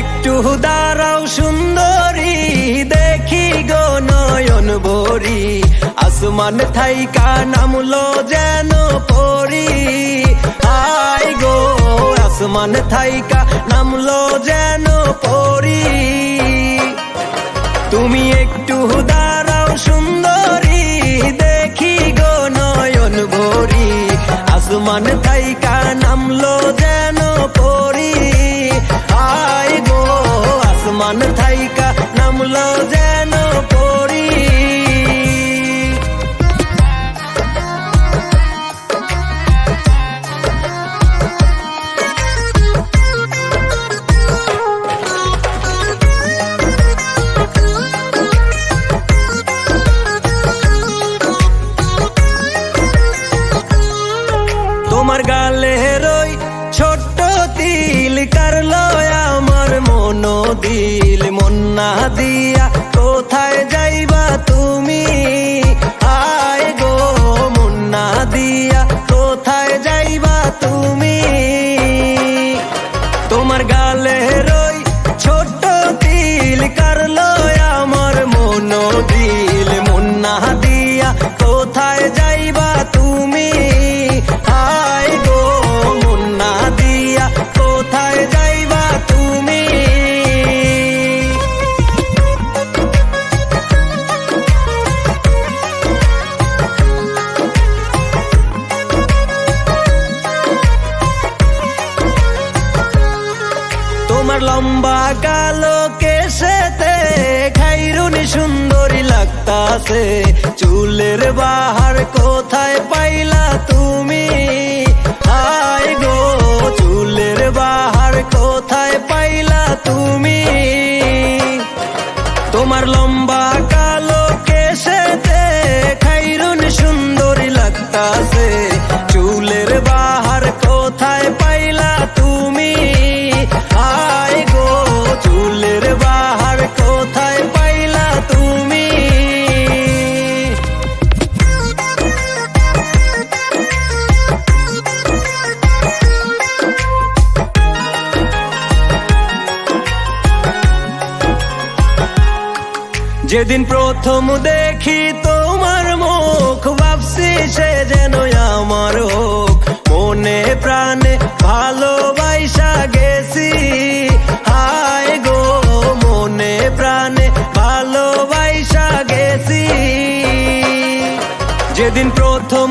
একটু দাঁড়াও সুন্দরী, দেখি গো নয়ন ভরি, আসমান থাইকা নামলো যেন পরি। আই গো আসমান থাইকা নামলো যেন পরি। তুমি একটু দাঁড়াও সুন্দরী, দেখি গো নয়ন ভরি, আসমান থাইকা নামলো যেন পরি। আই গো আসমান থাইকা নামলো যেন পরি। তোমার গালের ওই ছোট্ট তিল কারলো আমার মন দিল। মন না দিয়া কোথায় যাইবা তুমি? আয় গো মন না দিয়া কোথায় যাইবা তুমি? তোমার গালের ওই ছোট্ট তিল কারলো আমার মন দিল। মন না দিয়া কোথায় যাইবা তুমি? আয় গো মন না দিয়া কোথায় যাইবা তুমি? তোমার লম্বা কালো কেশেতে খাইরুনি সুন্দরী লাগতাছে। চুলের বাহার কোথায় পাইলা তুমি? আয় গো চুলের বাহার কোথায় পাইলা তুমি? তোমার লম্বা কালো কেশেতে খাইরুনি সুন্দরী লাগতাছে। চুলের বাহার কোথায় পাইলা তুমি? আয় গো চুলের বাহার কোথায় পাইলা তুমি? যেদিন প্রথম দেখি তোমার মুখ, ভাবছি সে যেন আমার হোক। মনে প্রাণে ভালোবাসা গেছি। হায় গো মনে প্রাণে ভালোবাসা গেছি। যেদিন প্রথম